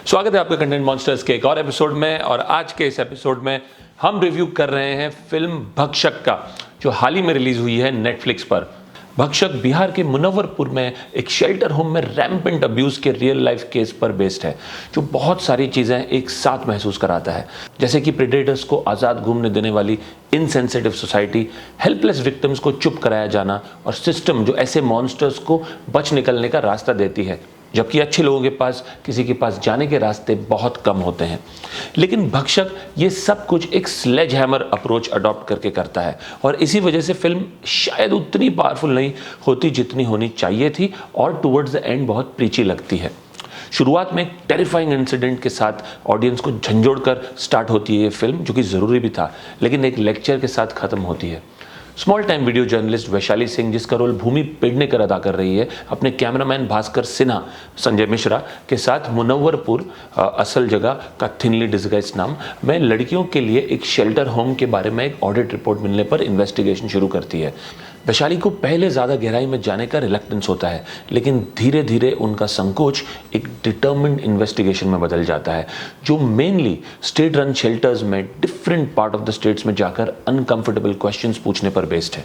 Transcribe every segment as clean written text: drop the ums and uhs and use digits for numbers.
स्वागत है आपका कंटेंट मॉन्स्टर्स के एक और एपिसोड में। और आज के इस एपिसोड में हम रिव्यू कर रहे हैं फिल्म भक्षक का, जो हाल ही में रिलीज हुई है नेटफ्लिक्स पर। भक्षक बिहार के मुनव्वरपुर में एक शेल्टर होम में रैम्पेंट अब्यूज़ के रियल लाइफ केस पर बेस्ड है, जो बहुत सारी चीज़ें एक साथ महसूस कराता है, जैसे कि प्रेडेटर्स को आज़ाद घूमने देने वाली इनसेंसिटिव सोसाइटी, हेल्पलेस विक्टिम्स को चुप कराया जाना और सिस्टम जो ऐसे मॉन्स्टर्स को बच निकलने का रास्ता देती है, जबकि अच्छे लोगों के पास किसी के पास जाने के रास्ते बहुत कम होते हैं। लेकिन भक्षक ये सब कुछ एक स्लेज हैमर अप्रोच अडॉप्ट करके करता है और इसी वजह से फिल्म शायद उतनी पावरफुल नहीं होती जितनी होनी चाहिए थी और टुवर्ड्स द एंड बहुत प्रीची लगती है। शुरुआत में एक टेरिफाइंग इंसिडेंट के साथ ऑडियंस को झंझोड़ कर स्टार्ट होती है ये फिल्म, जो कि ज़रूरी भी था, लेकिन एक लेक्चर के साथ ख़त्म होती है। Small time video journalist Vaishali Singh, जिसका रोल भूमि पेडनेकर अदा कर रही है, अपने कैमरामैन भास्कर सिन्हा संजय मिश्रा के साथ मुनव्वरपुर, असल जगह का थिनली डिस्गाइज नाम में, लड़कियों के लिए एक शेल्टर होम के बारे में एक ऑडिट रिपोर्ट मिलने पर इन्वेस्टिगेशन शुरू करती है। वैशाली को पहले ज़्यादा गहराई में जाने का रिलक्टेंस होता है, लेकिन धीरे धीरे उनका संकोच एक डिटर्मिन्ड इन्वेस्टिगेशन में बदल जाता है, जो मेनली स्टेट रन शेल्टर्स में different part of the states में जाकर अनकंफर्टेबल क्वेश्चंस पूछने पर बेस्ड है।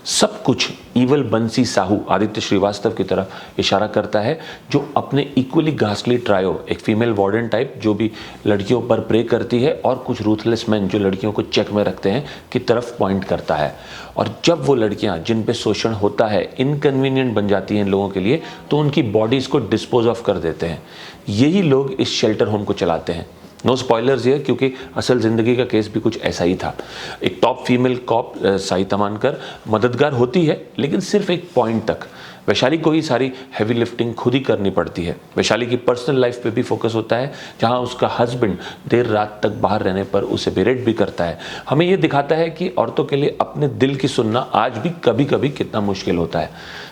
सब कुछ ईवल बंसी साहू आदित्य श्रीवास्तव की तरफ इशारा करता है, जो अपने इक्वली घासली ट्रायो, एक फीमेल वार्डन टाइप जो भी लड़कियों पर प्रे करती है, और कुछ रूथलेस मैन जो लड़कियों को चेक में रखते हैं, की तरफ पॉइंट करता है। और जब वो लड़कियां जिन पे शोषण होता है इनकन्वीनियंट बन जाती हैं इन लोगों के लिए, तो उनकी बॉडीज़ को डिस्पोज ऑफ कर देते हैं। यही लोग इस शेल्टर होम को चलाते हैं। नो स्पॉयलर्स ये, क्योंकि असल ज़िंदगी का केस भी कुछ ऐसा ही था। एक top female corp Sai Tamhankar मददगार होती है, लेकिन सिर्फ एक पॉइंट तक। वैशाली को ही सारी हैवी लिफ्टिंग खुद ही करनी पड़ती है। वैशाली की पर्सनल लाइफ पे भी फोकस होता है, जहां उसका हस्बैंड देर रात तक बाहर रहने पर उसे बेरेट भी करता है। हमें ये दिखाता है कि औरतों के लिए अपने दिल की सुनना आज भी कभी कभी कितना मुश्किल होता है।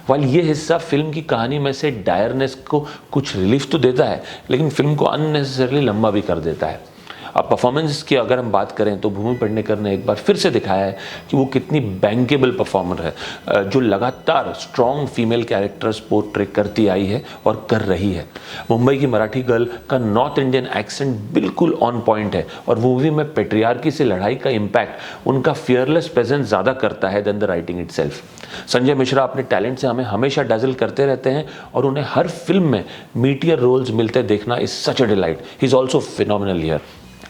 वाल ये हिस्सा फिल्म की कहानी में से डायरनेस को कुछ रिलीफ तो देता है, लेकिन फिल्म को अननेसेसरली लंबा भी कर देता है। अब परफॉर्मेंस की अगर हम बात करें तो भूमि पेडनेकर ने एक बार फिर से दिखाया है कि वो कितनी बैंकेबल परफॉर्मर है, जो लगातार स्ट्रॉन्ग फीमेल कैरेक्टर्स पोर्ट्रे करती आई है और कर रही है। मुंबई की मराठी गर्ल का नॉर्थ इंडियन एक्सेंट बिल्कुल ऑन पॉइंट है, और मूवी में पेट्रियार्की से लड़ाई का इम्पैक्ट उनका फियरलेस प्रेजेंस ज़्यादा करता है than the writing itself. Sanjay Mishra अपने टैलेंट से हमें हमेशा डैजल करते रहते हैं, और उन्हें हर फिल्म में मीटियर रोल्स मिलते देखना is such a delight. He is also phenomenal here.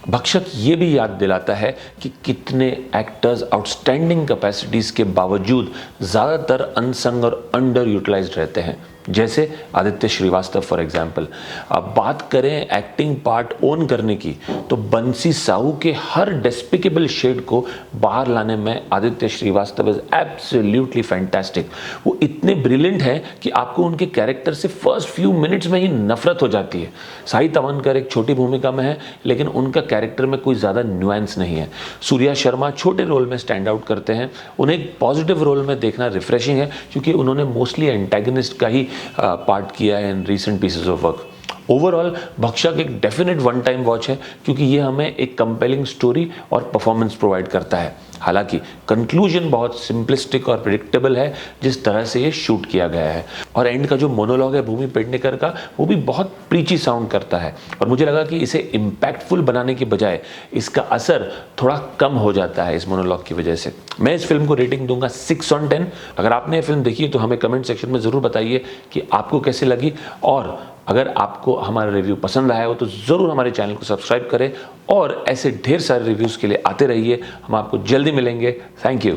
भक्षक ये भी याद दिलाता है कि कितने एक्टर्स आउटस्टैंडिंग कैपेसिटीज़ के बावजूद ज़्यादातर अनसंग और अंडर यूटिलाइज्ड रहते हैं, जैसे आदित्य श्रीवास्तव फॉर एग्जाम्पल। अब बात करें एक्टिंग पार्ट ओन करने की, तो बंसी साहू के हर डेस्पिकेबल शेड को बाहर लाने में Aditya Srivastava is absolutely fantastic. वो इतने ब्रिलियंट हैं कि आपको उनके कैरेक्टर से फर्स्ट फ्यू मिनट्स में ही नफरत हो जाती है। साई तमनकर एक छोटी भूमिका में है, लेकिन उनका कैरेक्टर में कोई ज़्यादा न्यूएंस नहीं है। सूर्या शर्मा छोटे रोल में स्टैंड आउट करते हैं। उन्हें एक पॉजिटिव रोल में देखना रिफ्रेशिंग है, क्योंकि उन्होंने मोस्टली एंटेगनिस्ट का ही पार्ट किया है in recent pieces of work. Overall भक्षक एक डेफिनेट वन टाइम वॉच है, क्योंकि ये हमें एक कंपेलिंग स्टोरी और परफॉर्मेंस प्रोवाइड करता है। हालांकि कंक्लूजन बहुत सिंपलिस्टिक और प्रेडिक्टेबल है जिस तरह से ये शूट किया गया है, और एंड का जो मोनोलॉग है भूमि पेडनेकर का, वो भी बहुत प्रीची साउंड करता है। और मुझे लगा कि इसे इम्पैक्टफुल बनाने की बजाय इसका असर थोड़ा कम हो जाता है इस मोनोलॉग की वजह से। मैं इस फिल्म को रेटिंग दूंगा 6/10। अगर आपने ये फिल्म देखी है तो हमें कमेंट सेक्शन में ज़रूर बताइए कि आपको कैसी लगी, और अगर आपको हमारा रिव्यू पसंद आया हो तो ज़रूर हमारे चैनल को सब्सक्राइब करें, और ऐसे ढेर सारे रिव्यूज़ के लिए आते रहिए। हम आपको जल्दी मिलेंगे। Thank you.